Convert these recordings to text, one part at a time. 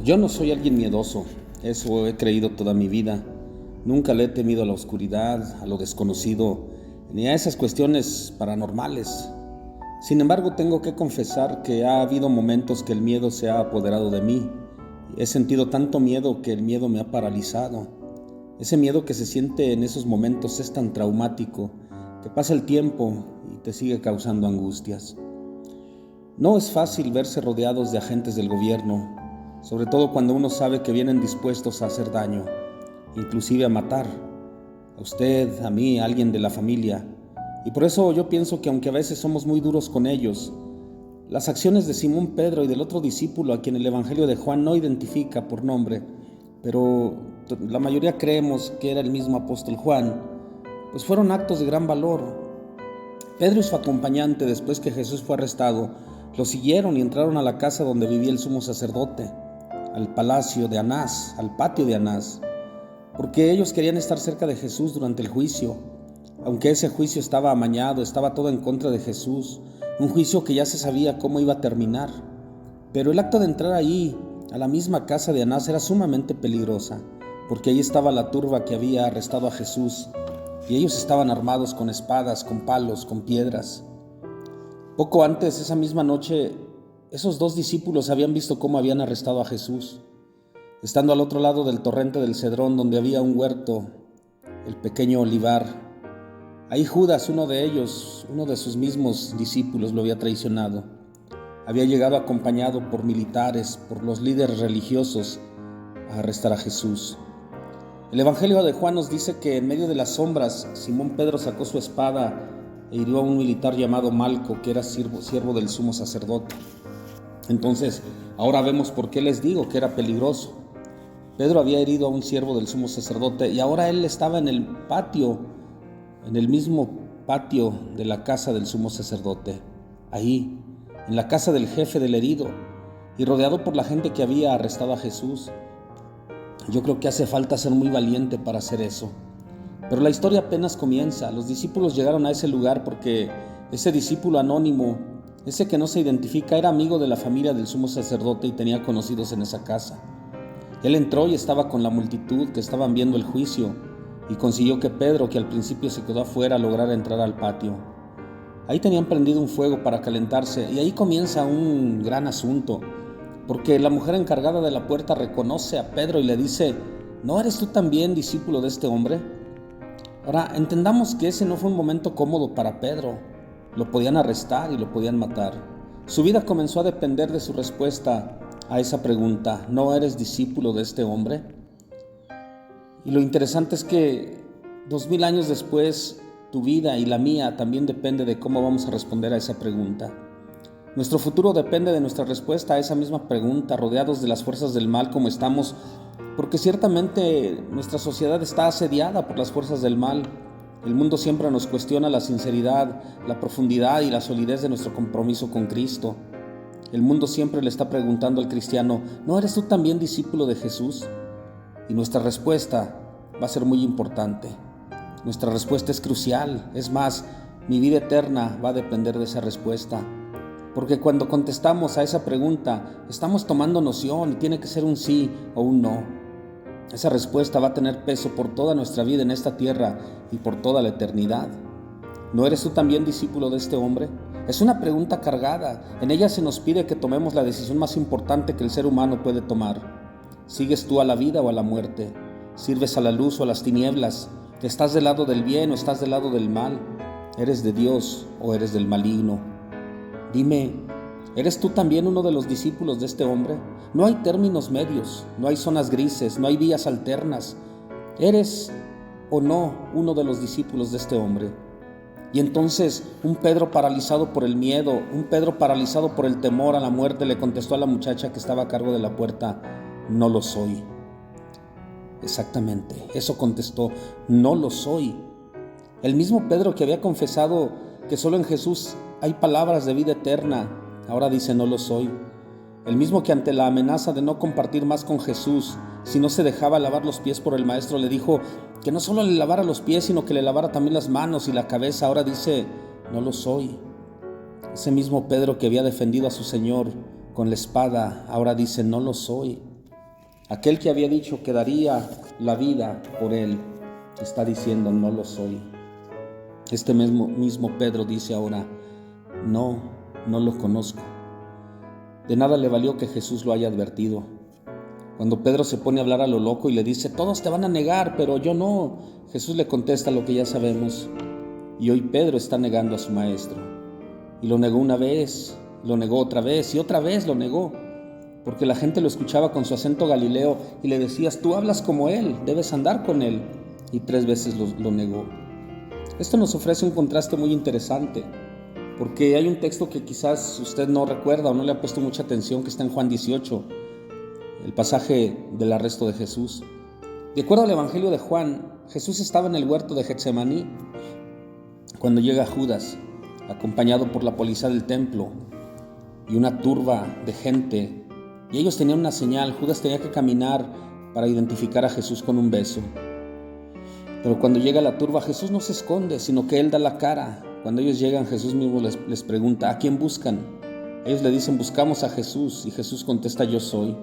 Yo no soy alguien miedoso, eso he creído toda mi vida. Nunca le he temido a la oscuridad, a lo desconocido, ni a esas cuestiones paranormales. Sin embargo, tengo que confesar que ha habido momentos que el miedo se ha apoderado de mí. He sentido tanto miedo que el miedo me ha paralizado. Ese miedo que se siente en esos momentos es tan traumático que pasa el tiempo y te sigue causando angustias. No es fácil verse rodeados de agentes del gobierno, sobre todo cuando uno sabe que vienen dispuestos a hacer daño, inclusive a matar, a usted, a mí, a alguien de la familia. Y por eso yo pienso que aunque a veces somos muy duros con ellos, las acciones de Simón Pedro y del otro discípulo a quien el Evangelio de Juan no identifica por nombre, pero la mayoría creemos que era el mismo apóstol Juan, pues fueron actos de gran valor. Pedro y su acompañante, después que Jesús fue arrestado, lo siguieron y entraron a la casa donde vivía el sumo sacerdote, al palacio de Anás, al patio de Anás, porque ellos querían estar cerca de Jesús durante el juicio. Aunque ese juicio estaba amañado, estaba todo en contra de Jesús, un juicio que ya se sabía cómo iba a terminar. Pero el acto de entrar ahí, a la misma casa de Anás, era sumamente peligrosa, porque ahí estaba la turba que había arrestado a Jesús, y ellos estaban armados con espadas, con palos, con piedras. Poco antes, esa misma noche, esos dos discípulos habían visto cómo habían arrestado a Jesús. Estando al otro lado del torrente del Cedrón, donde había un huerto, el pequeño olivar, ahí Judas, uno de ellos, uno de sus mismos discípulos, lo había traicionado. Había llegado acompañado por militares, por los líderes religiosos, a arrestar a Jesús. El Evangelio de Juan nos dice que en medio de las sombras, Simón Pedro sacó su espada e hirió a un militar llamado Malco, que era siervo del sumo sacerdote. Entonces, ahora vemos por qué les digo que era peligroso. Pedro había herido a un siervo del sumo sacerdote y ahora él estaba en el patio, en el mismo patio de la casa del sumo sacerdote, ahí, en la casa del jefe del herido, y rodeado por la gente que había arrestado a Jesús. Yo creo que hace falta ser muy valiente para hacer eso. Pero la historia apenas comienza. Los discípulos llegaron a ese lugar porque ese discípulo anónimo, ese que no se identifica, era amigo de la familia del sumo sacerdote y tenía conocidos en esa casa. Él entró y estaba con la multitud que estaban viendo el juicio y consiguió que Pedro, que al principio se quedó afuera, lograra entrar al patio. Ahí tenían prendido un fuego para calentarse y ahí comienza un gran asunto, porque la mujer encargada de la puerta reconoce a Pedro y le dice: ¿no eres tú también discípulo de este hombre? Ahora, entendamos que ese no fue un momento cómodo para Pedro. Lo podían arrestar y lo podían matar. Su vida comenzó a depender de su respuesta a esa pregunta: ¿no eres discípulo de este hombre? Y lo interesante es que 2000 años después, tu vida y la mía también depende de cómo vamos a responder a esa pregunta. Nuestro futuro depende de nuestra respuesta a esa misma pregunta, rodeados de las fuerzas del mal como estamos, porque ciertamente nuestra sociedad está asediada por las fuerzas del mal. El mundo siempre nos cuestiona la sinceridad, la profundidad y la solidez de nuestro compromiso con Cristo. El mundo siempre le está preguntando al cristiano: ¿no eres tú también discípulo de Jesús? Y nuestra respuesta va a ser muy importante. Nuestra respuesta es crucial. Es más, mi vida eterna va a depender de esa respuesta. Porque cuando contestamos a esa pregunta, estamos tomando noción y tiene que ser un sí o un no. Esa respuesta va a tener peso por toda nuestra vida en esta tierra y por toda la eternidad. ¿No eres tú también discípulo de este hombre? Es una pregunta cargada. En ella se nos pide que tomemos la decisión más importante que el ser humano puede tomar. ¿Sigues tú a la vida o a la muerte? ¿Sirves a la luz o a las tinieblas? ¿Estás del lado del bien o estás del lado del mal? ¿Eres de Dios o eres del maligno? Dime, ¿eres tú también uno de los discípulos de este hombre? No hay términos medios, no hay zonas grises, no hay vías alternas. ¿Eres o no uno de los discípulos de este hombre? Y entonces un Pedro paralizado por el miedo, un Pedro paralizado por el temor a la muerte, le contestó a la muchacha que estaba a cargo de la puerta: no lo soy. Exactamente, eso contestó: no lo soy. El mismo Pedro que había confesado que solo en Jesús hay palabras de vida eterna, ahora dice: no lo soy. El mismo que ante la amenaza de no compartir más con Jesús, si no se dejaba lavar los pies por el Maestro, le dijo que no solo le lavara los pies, sino que le lavara también las manos y la cabeza, ahora dice: no lo soy. Ese mismo Pedro que había defendido a su Señor con la espada, ahora dice: no lo soy. Aquel que había dicho que daría la vida por él, está diciendo, no lo soy. Este mismo Pedro dice ahora, no lo conozco. De nada le valió que Jesús lo haya advertido. Cuando Pedro se pone a hablar a lo loco y le dice, todos te van a negar, pero yo no, Jesús le contesta lo que ya sabemos. Y hoy Pedro está negando a su maestro. Y lo negó una vez, lo negó otra vez y otra vez lo negó. Porque la gente lo escuchaba con su acento galileo y le decías, tú hablas como él, debes andar con él. Y 3 veces lo negó. Esto nos ofrece un contraste muy interesante, porque hay un texto que quizás usted no recuerda o no le ha puesto mucha atención, que está en Juan 18, el pasaje del arresto de Jesús. De acuerdo al Evangelio de Juan, Jesús estaba en el huerto de Getsemaní cuando llega Judas, acompañado por la policía del templo y una turba de gente, y ellos tenían una señal. Judas tenía que caminar para identificar a Jesús con un beso. Pero cuando llega la turba, Jesús no se esconde, sino que Él da la cara. Cuando ellos llegan, Jesús mismo les pregunta, ¿a quién buscan? Ellos le dicen, buscamos a Jesús, y Jesús contesta, yo soy.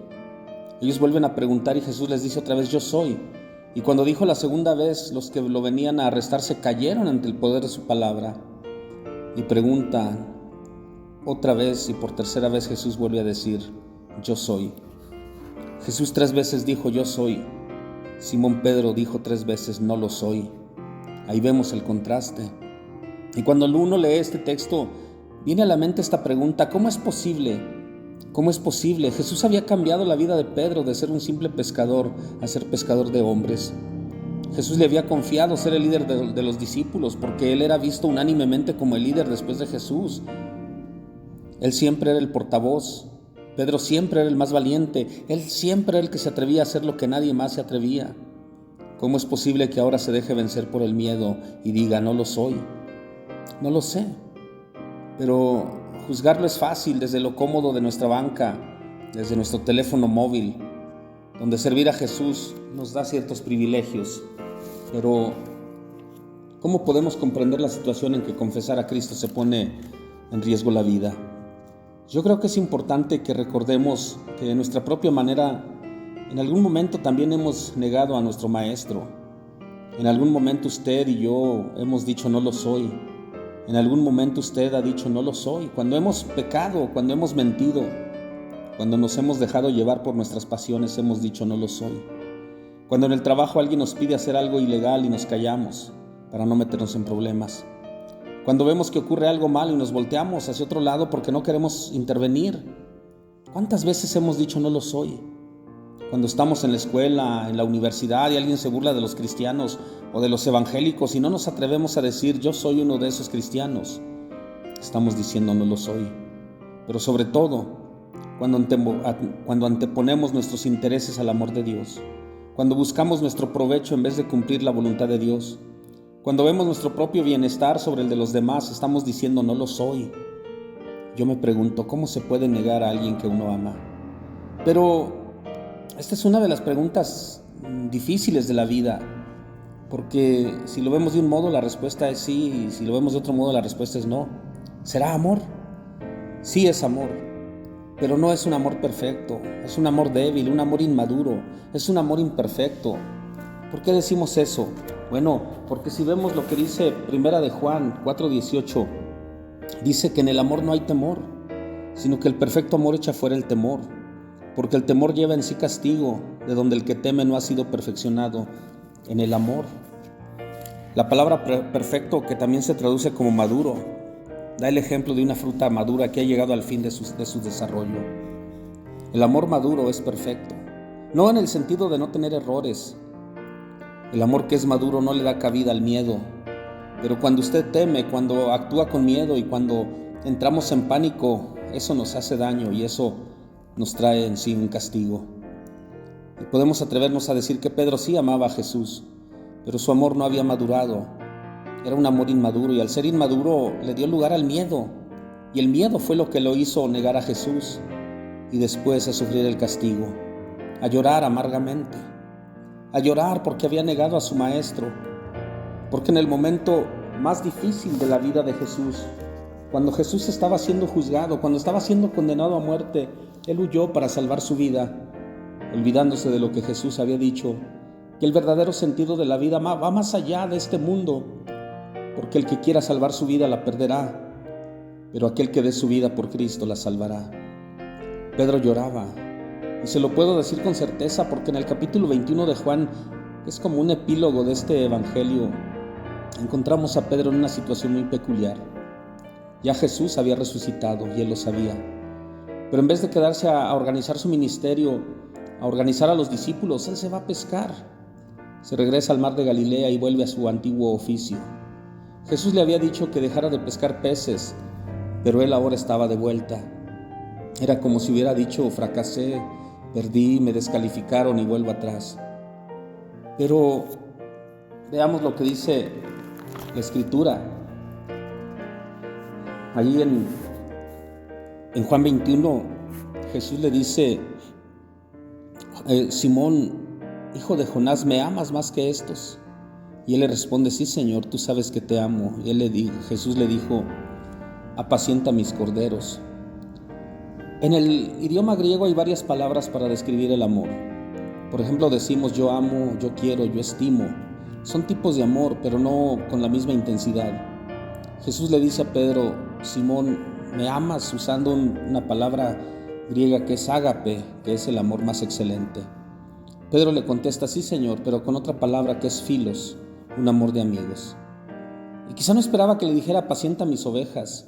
Ellos vuelven a preguntar y Jesús les dice otra vez, yo soy. Y cuando dijo la segunda vez, los que lo venían a arrestar se cayeron ante el poder de su palabra. Y pregunta otra vez, y por tercera vez Jesús vuelve a decir, yo soy. Jesús 3 veces dijo, yo soy. Simón Pedro dijo 3 veces, no lo soy. Ahí vemos el contraste. Y cuando uno lee este texto, viene a la mente esta pregunta, ¿cómo es posible? ¿Cómo es posible? Jesús había cambiado la vida de Pedro de ser un simple pescador a ser pescador de hombres. Jesús le había confiado ser el líder de los discípulos porque él era visto unánimemente como el líder después de Jesús. Él siempre era el portavoz. Pedro siempre era el más valiente. Él siempre era el que se atrevía a hacer lo que nadie más se atrevía. ¿Cómo es posible que ahora se deje vencer por el miedo y diga, no lo soy? No lo sé. Pero juzgarlo es fácil desde lo cómodo de nuestra banca, desde nuestro teléfono móvil, donde servir a Jesús nos da ciertos privilegios. Pero ¿cómo podemos comprender la situación en que confesar a Cristo se pone en riesgo la vida? Yo creo que es importante que recordemos que de nuestra propia manera, en algún momento también hemos negado a nuestro Maestro. En algún momento usted y yo hemos dicho no lo soy. En algún momento usted ha dicho no lo soy. Cuando hemos pecado, cuando hemos mentido, cuando nos hemos dejado llevar por nuestras pasiones, hemos dicho no lo soy. Cuando en el trabajo alguien nos pide hacer algo ilegal y nos callamos para no meternos en problemas. Cuando vemos que ocurre algo malo y nos volteamos hacia otro lado porque no queremos intervenir. ¿Cuántas veces hemos dicho no lo soy? Cuando estamos en la escuela, en la universidad y alguien se burla de los cristianos o de los evangélicos y no nos atrevemos a decir yo soy uno de esos cristianos, estamos diciendo no lo soy. Pero sobre todo, cuando anteponemos nuestros intereses al amor de Dios, cuando buscamos nuestro provecho en vez de cumplir la voluntad de Dios, cuando vemos nuestro propio bienestar sobre el de los demás, estamos diciendo no lo soy. Yo me pregunto, ¿cómo se puede negar a alguien que uno ama? Pero esta es una de las preguntas difíciles de la vida, porque si lo vemos de un modo la respuesta es sí, y si lo vemos de otro modo la respuesta es no. ¿Será amor? Sí es amor, pero no es un amor perfecto, es un amor débil, un amor inmaduro, es un amor imperfecto. ¿Por qué decimos eso? Bueno, porque si vemos lo que dice Primera de Juan 4:18, dice que en el amor no hay temor, sino que el perfecto amor echa fuera el temor, porque el temor lleva en sí castigo, de donde el que teme no ha sido perfeccionado en el amor. La palabra perfecto, que también se traduce como maduro, da el ejemplo de una fruta madura que ha llegado al fin de su desarrollo. El amor maduro es perfecto, no en el sentido de no tener errores. El amor que es maduro no le da cabida al miedo, pero cuando usted teme, cuando actúa con miedo y cuando entramos en pánico, eso nos hace daño y eso nos trae en sí un castigo. Y podemos atrevernos a decir que Pedro sí amaba a Jesús, pero su amor no había madurado. Era un amor inmaduro y al ser inmaduro le dio lugar al miedo. Y el miedo fue lo que lo hizo negar a Jesús y después a sufrir el castigo, a llorar amargamente, a llorar porque había negado a su maestro, porque en el momento más difícil de la vida de Jesús, cuando Jesús estaba siendo juzgado, cuando estaba siendo condenado a muerte, Él huyó para salvar su vida. olvidándose de lo que Jesús había dicho, que el verdadero sentido de la vida va más allá de este mundo, porque el que quiera salvar su vida la perderá, pero aquel que dé su vida por Cristo la salvará. Pedro lloraba, y se lo puedo decir con certeza porque en el capítulo 21 de Juan, que es como un epílogo de este evangelio, encontramos a Pedro en una situación muy peculiar. Ya Jesús había resucitado y él lo sabía, pero en vez de quedarse a organizar su ministerio, a organizar a los discípulos, él se va a pescar. Se regresa al mar de Galilea y vuelve a su antiguo oficio. Jesús le había dicho que dejara de pescar peces, pero él ahora estaba de vuelta. Era como si hubiera dicho: fracasé, perdí, me descalificaron y vuelvo atrás. Pero veamos lo que dice la Escritura. Allí en Juan 21, Jesús le dice: Simón, hijo de Jonás, ¿me amas más que estos? Y él le responde: sí, Señor, tú sabes que te amo. Y Jesús le dijo: apacienta mis corderos. En el idioma griego hay varias palabras para describir el amor. Por ejemplo, decimos yo amo, yo quiero, yo estimo. Son tipos de amor, pero no con la misma intensidad. Jesús le dice a Pedro: Simón, ¿me amas? Usando una palabra griega que es ágape, que es el amor más excelente. Pedro le contesta: sí, Señor, pero con otra palabra que es filos, un amor de amigos. Y quizá no esperaba que le dijera: apacienta mis ovejas.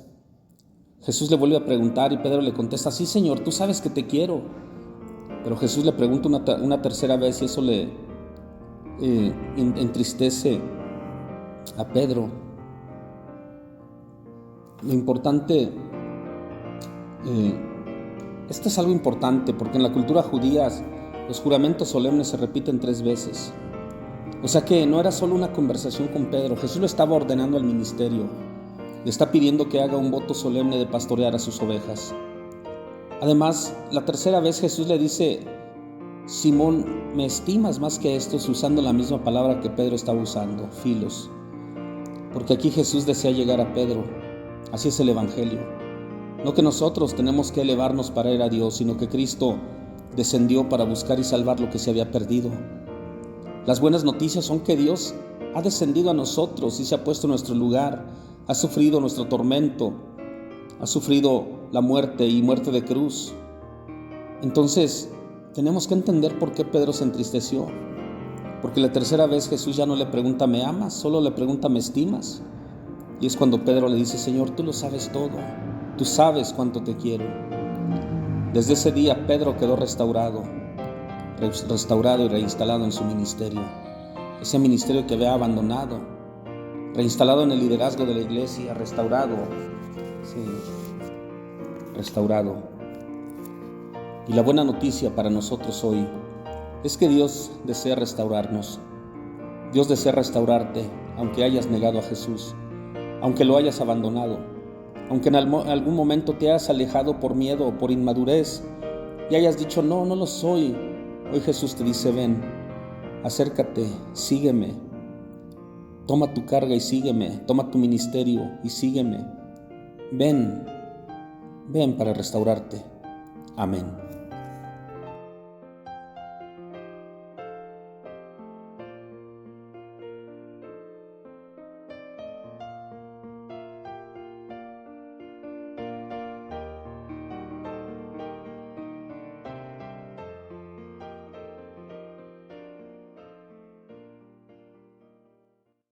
Jesús le vuelve a preguntar y Pedro le contesta: sí, Señor, tú sabes que te quiero. Pero Jesús le pregunta una tercera vez y eso le entristece a Pedro. Lo importante, esto es algo importante porque en la cultura judía los juramentos solemnes se repiten 3 veces. O sea que no era solo una conversación con Pedro, Jesús lo estaba ordenando al ministerio. Le está pidiendo que haga un voto solemne de pastorear a sus ovejas. Además, la tercera vez Jesús le dice: Simón, ¿me estimas más que estos? Usando la misma palabra que Pedro estaba usando, filos. Porque aquí Jesús desea llegar a Pedro. Así es el evangelio. No que nosotros tenemos que elevarnos para ir a Dios, sino que Cristo descendió para buscar y salvar lo que se había perdido. Las buenas noticias son que Dios ha descendido a nosotros y se ha puesto en nuestro lugar, ha sufrido nuestro tormento, ha sufrido la muerte y muerte de cruz. Entonces, tenemos que entender por qué Pedro se entristeció. Porque la tercera vez Jesús ya no le pregunta: ¿me amas? Solo le pregunta: ¿me estimas? Y es cuando Pedro le dice: Señor, tú lo sabes todo, tú sabes cuánto te quiero. Desde ese día Pedro quedó restaurado y reinstalado en su ministerio. Ese ministerio que había abandonado, reinstalado en el liderazgo de la iglesia, restaurado. Y la buena noticia para nosotros hoy es que Dios desea restaurarnos. Dios desea restaurarte, aunque hayas negado a Jesús, aunque lo hayas abandonado, aunque en algún momento te hayas alejado por miedo o por inmadurez y hayas dicho: no lo soy. Hoy Jesús te dice: ven, acércate, sígueme, toma tu carga y sígueme, toma tu ministerio y sígueme. Ven para restaurarte. Amén.